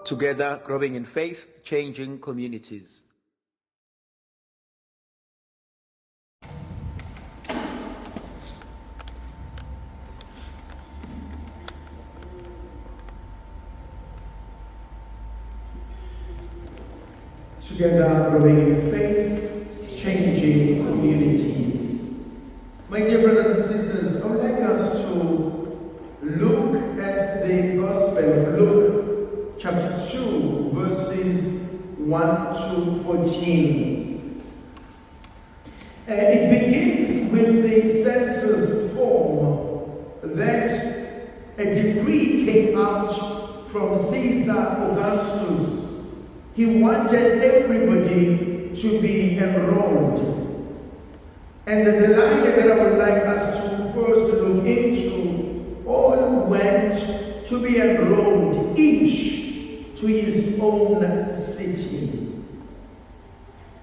Together, growing in faith, changing communities. Together, growing in faith, changing communities. My dear brothers and sisters, I would like us to look at the Gospel of Luke, chapter 2, verses 1 to 14. It begins with the census form that a decree came out from Caesar Augustus. He wanted everybody to be enrolled. And the line that I would like us to first look into, all went to be enrolled, each to his own city.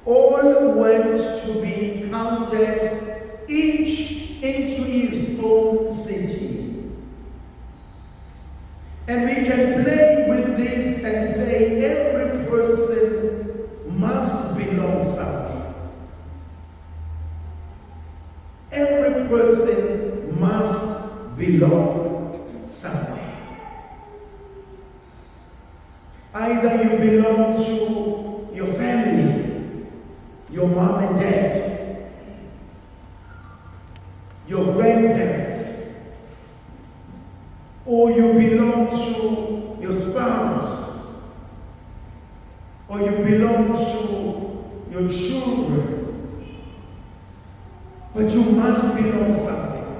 All went to be counted, each into his own city. And we can play with this and say every person must belong somewhere. Every person must belong somewhere. Either you belong to your family, your mom and dad, your grandparents, or you belong to your spouse, or you belong to your children, but you must belong somewhere.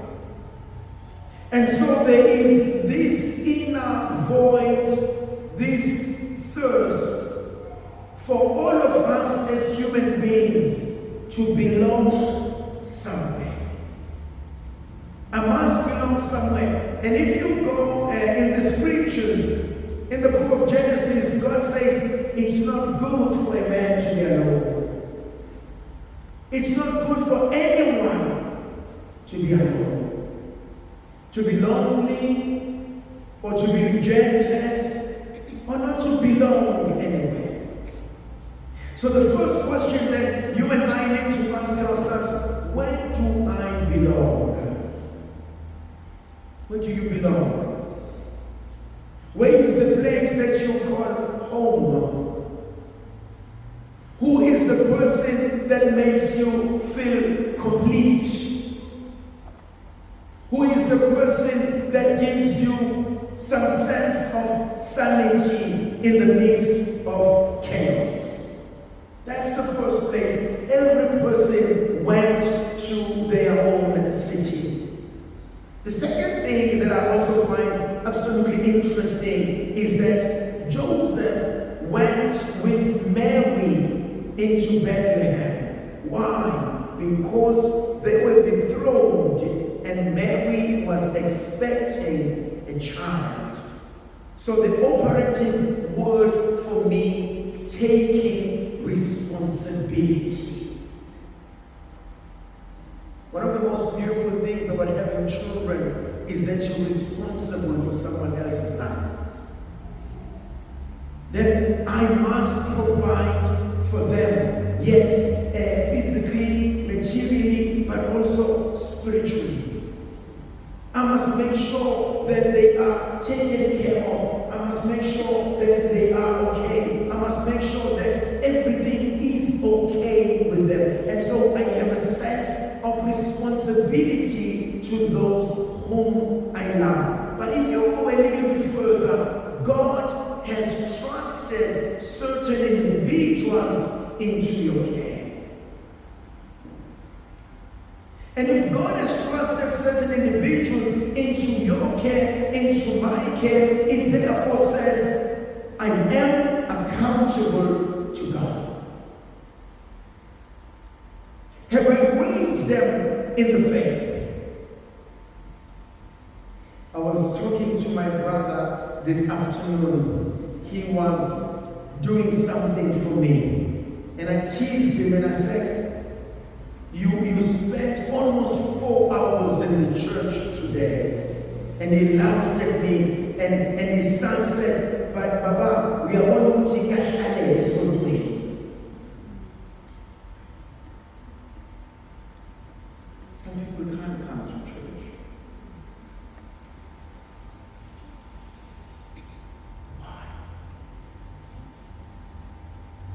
And so there is this inner void, this thirst for all of us as human beings to belong somewhere. I must belong somewhere. And if you go in the scriptures, in the book of Genesis, God says it's not good for a man to be alone. It's not good for anyone to be alone. To be lonely, or to be rejected, or not to belong anywhere. So the first question that you and I need to answer ourselves, where do I belong? Where do you belong? Where is the place that you call home? Who is the person that makes you feel complete? Who is the person that gives you some sense of sanity in the midst of chaos? That's the first place. Every person went to their own city. The second thing that I also find absolutely interesting is that Joseph went with Mary into Bethlehem. Why? Because they were betrothed and Mary was expecting a child. So the operative word for me, taking responsibility. One of the most beautiful things about having children is that you're responsible for someone else's life. That I must provide for them, yes, physically, materially, but also spiritually. I must make sure that they are taken care of. I must make sure that they are okay. I must make sure that everything is okay with them. And so I have a sense of responsibility to those whom I love. But if you go a little bit further, God has trusted certain individuals into your care. And if God has trusted certain individuals into your care, into my care, it therefore says, I am accountable to God. Have I raised them in the faith? I was talking to my brother this afternoon. He was doing something for me. And I teased him and I said, You spent almost 4 hours in the church today. And he laughed at me, and his son said, but Baba, we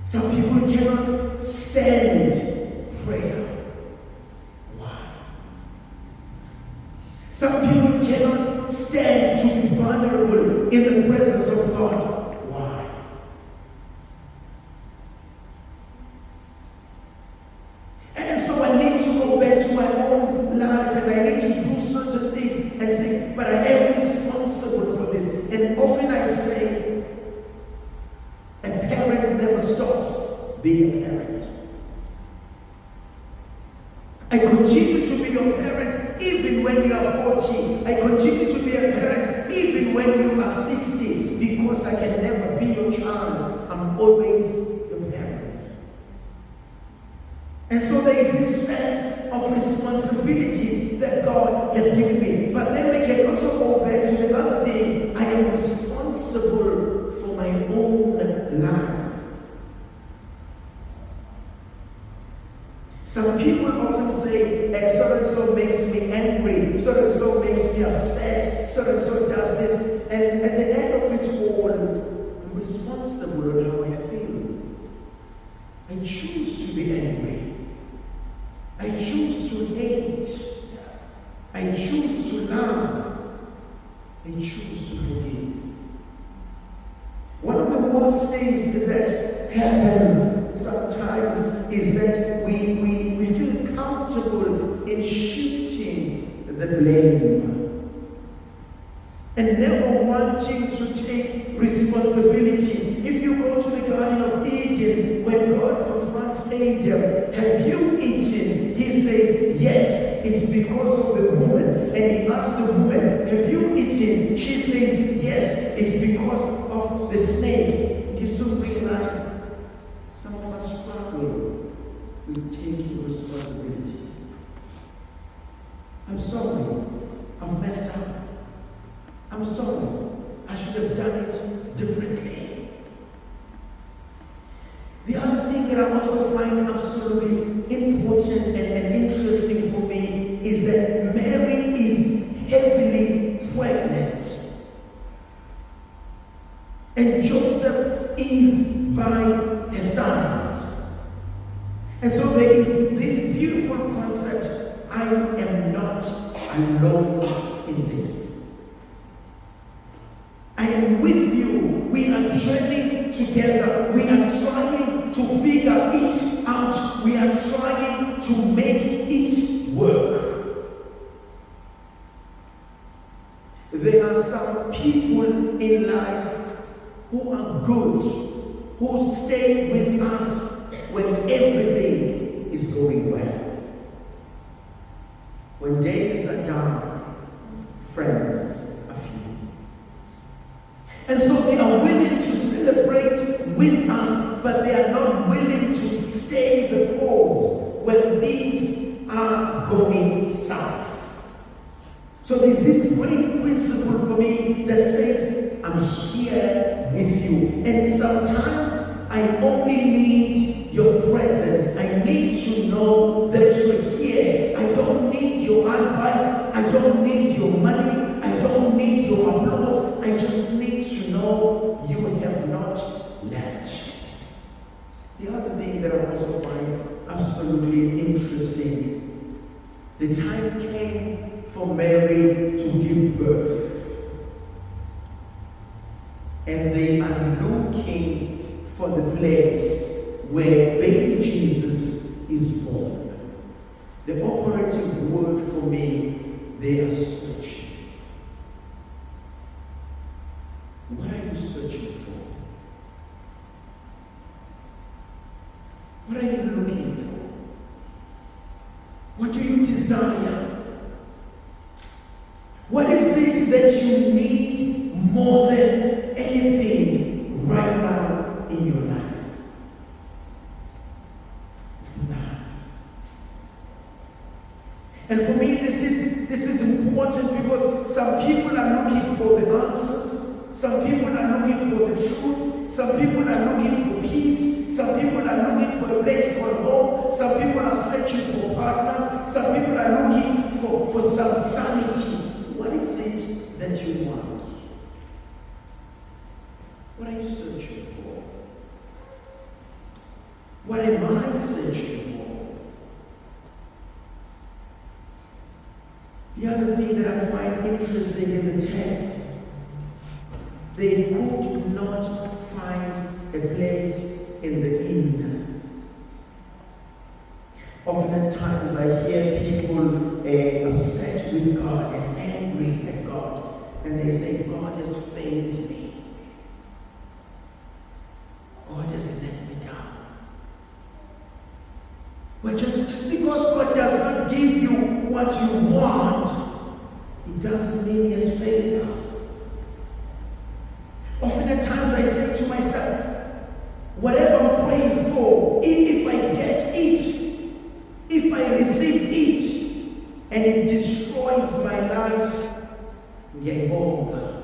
Some people cannot stand prayer. Why? Some people cannot stand to be vulnerable in the presence of God. Why? And so I need to go back to my own life and I need to do certain things and say, but I am responsible for this. And often I say, a parent never stops being a parent. I continue to be your parent even when you are 40. I continue to be a parent even when you are 60 because I can never be your child. I'm always your parent. And so there is this sense of responsibility that God has given me. But then we can also go back to the other thing. I am responsible for my own life. Some people often say, so-and-so makes me angry, so-and-so makes me upset, so-and-so does this. And at the end of it all, I'm responsible for how I feel. I choose to be angry. I choose to hate. I choose to love. I choose to forgive. One of the worst things that happens sometimes is that we feel comfortable in shifting the blame and never wanting to take responsibility. If you go to the Garden of Eden, when God confronts Adam, have you eaten? He says, yes, it's because of the woman. And he asks the woman, have you eaten? She says, yes, it's because of the snake. You soon realize some of us struggle with taking responsibility. I'm sorry, I've messed up. I'm sorry, I should have done it differently. The other thing that I also find absolutely important and interesting for me is that Mary is heavily pregnant. And Joseph is by her side. And so there is this beautiful concept, I am not alone in this. I am with you. We are journeying together. We are trying to figure it out. We are trying to make it work. There are some people in life who are good, who stay with us when everything is going well. When days are dark, friends are few. And so they are willing to celebrate with us, but they are not willing to stay the course when things are going south. So there's this great principle for me that says, I'm here with you. And sometimes I only need your presence. I need to know that you're here. I don't need your advice. I don't need your money. I don't need your applause. I just need to know you have not left. The other thing that I also find absolutely interesting, the time came for Mary to give birth. And they are looking for the place where baby Jesus is born. The operative word for me, they are searching. What are you searching for? What are you looking for? What do you desire? What is it that you need more than anything right now in your life? And for me, this is important because some people are looking for the answers. Some people are looking for the truth. Some people are looking for peace. Some people are looking for a place called home. Some people are searching for partners. Some people are looking for some sanity. What is it that you want? What are you searching for? What am I searching for? The other thing that I find interesting in the text, they could not find a place in the inn. Oftentimes I hear people upset with God and angry at God, and they say, God has failed me. God has let me down. Well, just because God does not give you what you want, it doesn't mean He has failed us. Often at times I say to myself, whatever I'm praying for, if I get it, if I receive it, and it destroys my life, Ngcobo.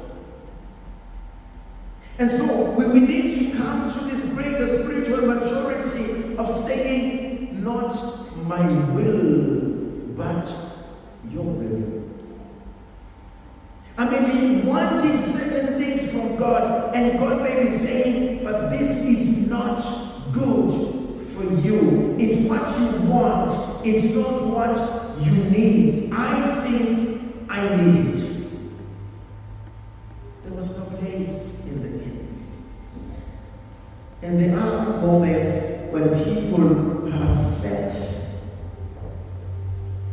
And so we need to come to this greater spiritual maturity of saying, not my will, but your will. I may be wanting certain things from God, and God may be saying, but this is not good for you. It's what you want. It's not what you need. I think I need it. There was no place in the inn. And there are moments when people are upset,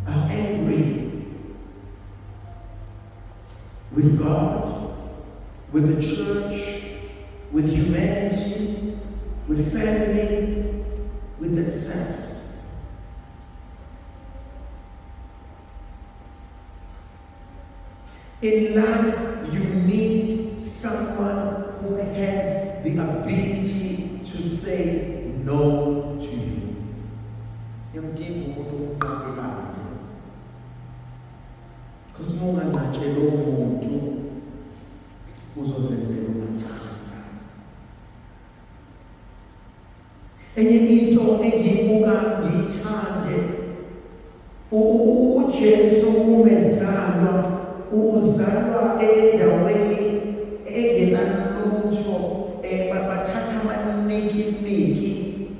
are angry with God, with the church, with humanity, with family, with themselves. In life, you need someone who has the ability to say no to you. Because no one natshela umuntu uzozenzela umathanda. Enye into engiyibuka ngiyithande, uJesu umezalwa, uzalwa endaweni engenalutho, bathatha amanikiniki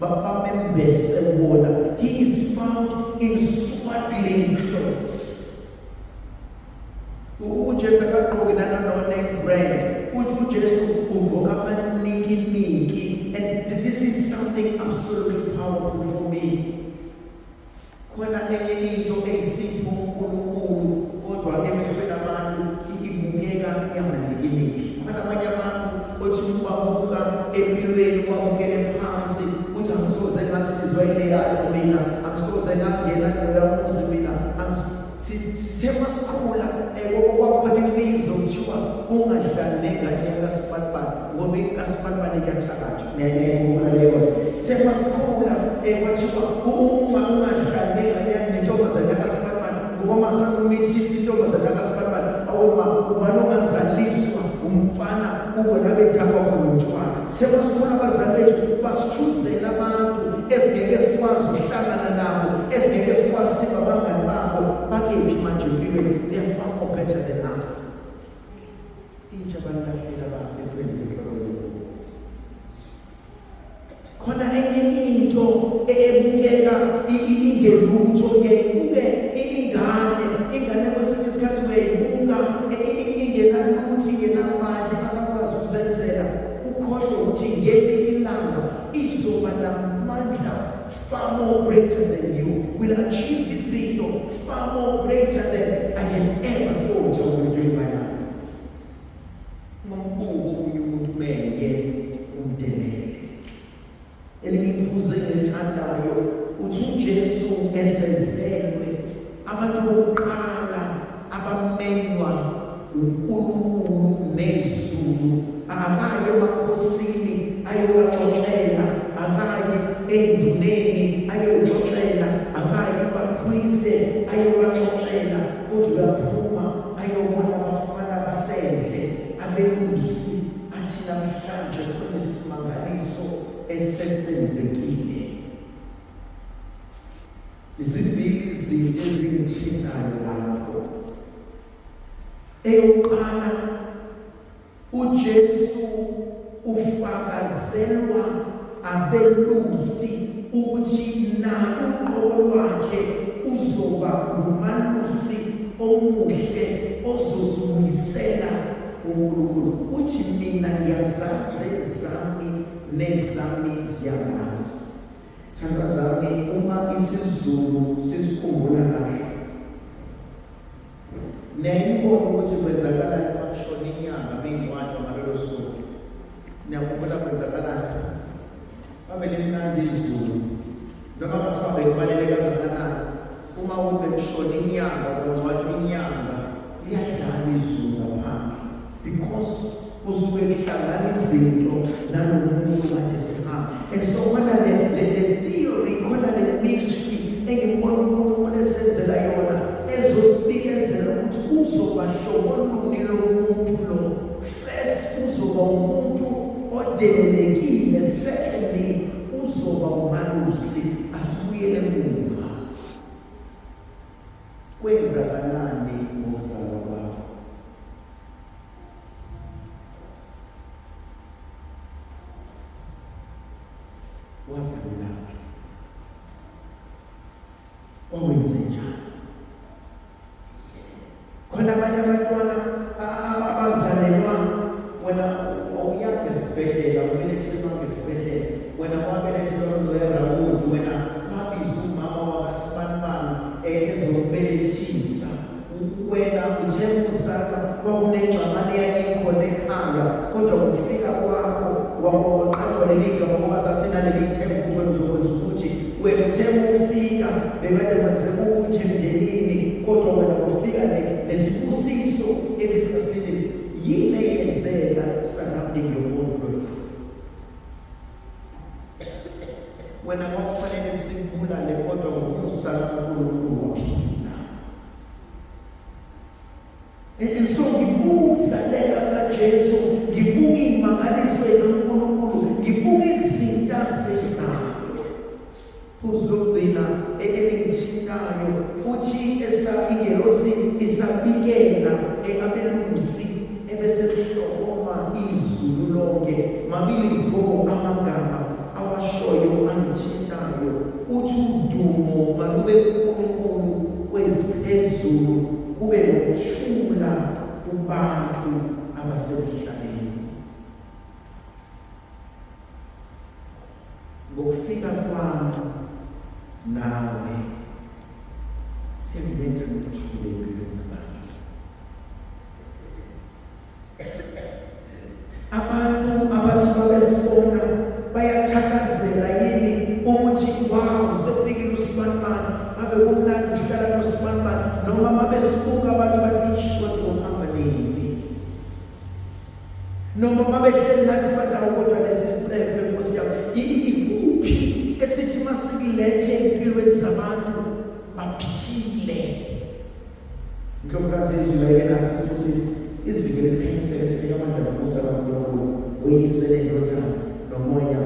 bamembese wona. He is found in swaddling clothes. uJesu akagqoki name brand. uJesu ugqoka amanikiniki, and this is something absolutely powerful for me. Khona enye into eyisipho uNkulunkulu, kodwa emehlweni abantu ibukeka iyamanikiniki. Khona abanye abantu othi ubabuka empilweni wabukele phansi, uthi angisoze ngasizwa ile yakho mina, angisoze ngangena kuloya muzi mina, semasikula kwakhona imizwa kuthiwa ungadlaleka iyakasibalibali ngoba ikasibalibali iyathakatha. Niyayibona leyo nto. Semasikula kwathiwa ungadlaleka nentombazane yakasibalibali ngoba masakumithisa intombazane yakasibalibali, ubani ongazaliswa umfana kubo nabedakwa khonotshwana. Semasikula abazali bethu basithuzela abantu esingeke sikwazi ukuhlangana nabo, esingeke sikwazi siba abangani babo. Bakephi manje empilweni? They are far more better than us. Intsha balahlela bakhe empilweni. Khona enye into ebukeka ingelutho-ke, uke ingane kwesinye isikhathi uyayibuka ingenaluthi, ingenamandla, angakwazi ukuzenzela, ukhohlwe ukuthi ngelinye ilanga izoba namandla far more greater than you, will achieve izinto far more greater than I had ever thought I would do in my life. Mambuko omunye umuntu meye umdelele. Elinye iphuzu engilithandayo, uthi uJesu esezelwe, abantu bokuqala abamenywa uNkulunkulu nezulu, akaye emakhosini ayowaxoxela, akaye enduneni ayoxoxela, akaye ebapriste ayowaxoxela, kodwa uyaphuma ayobona abafana basendle abelusi, athi namhlanje kunesimangaliso esesenzekile. Zimbili izinto ezingithintayo lapho. Eyokuqala, uJesu ufakazelwa abelusi ukuthi na uqobo lwakhe uzoba ngumalusi omuhle ozozibuyisela uNkulunkulu. Uthi mina ngiyazazi ezami nezami ziyamazi. Thandwa zami, uma isiZulu sisikhumbula kahle, niyayibona ukuthi kwenzakalani uma kushona inyanga beyingcwatshwa ngalolo suku. Niyakhumbula kwenzakalani? Babe limnandi izulu, noma ngathiwa bekubaluleke kangakanani, uma bekushona inyanga, kungcwatshwa inyanga, liyadlala izulu ngaphandle, because kusuke kuhlangana izinto nalomuntu kade sihamba. And so khona le theory, khona le mystery engibona uNkulunkulu esenzela yona ezosibikezela ukuthi uzoba hlobo luni lomuntu lo. First, uzoba umuntu odelelekile. Secondly, uzoba umalusi. Asibuyele emuva. Kwenzakalani ngokuzalwa kwakho? Wazalelaphi? Wakwenze njani? Khona abanye abantwana abazalelwa wena awuyanga esibhedlela, ubelethelwa ngesibhedlela, wena wabelethelwa noErawundi, wena wabiza umama wakasibanibani ezokubelethisa, wena uthe uzalwa kwakunengxabano eyayikhona ekhaya, kodwa ukufika kwakho waqanjwa leli gama ngoba sasinaleli themba ukuthi wena uzokwenza ukuthi, wena uthe ufika bekade kwenzeka ukuthi emndenini, kodwa wena ufika nesibusiso ebesingasilindele. Yini eyenzeka surrounding your own birth? Wena kwakufanele sikubulale, kodwa ngokusa kaNkulunkulu waphila. And so ngibuka ukuzaleka kaJesu, ngibuka imangaliso kaNkulunkulu, ngibuka izinto azenzayo. Phuzu lokugcina elingithintayo uthi ingelosi isabikela abelusi ebese lihlokoma izulu lonke, mabilivo amagama awashoyo angithintayo. Uthi udumo malube uNkulunkulu kweziphezulu, kube nokuthula kubantu abasemhlabeni. Ngokufika kwami nawe siyabetha ukuthula empilweni zabantu. Abantu abathi babesibona bayathakazela yini ukuthi wow sefikile uSibanibani, ave kumnandi uhlala noSibanibani, noma mabesibuka abantu bathi kodwa uhamba nini, noma mabehleli nathi bathi awukodwa lesi sicefe Nkosi yami. Ikuphi esithi masikilethe empilweni zabantu baphile? Ngikukazi izwi layenathi sisisi izivikele isikhanyisele sinika amandla nokusa kaNkulunkulu, uyisele indodana nomoya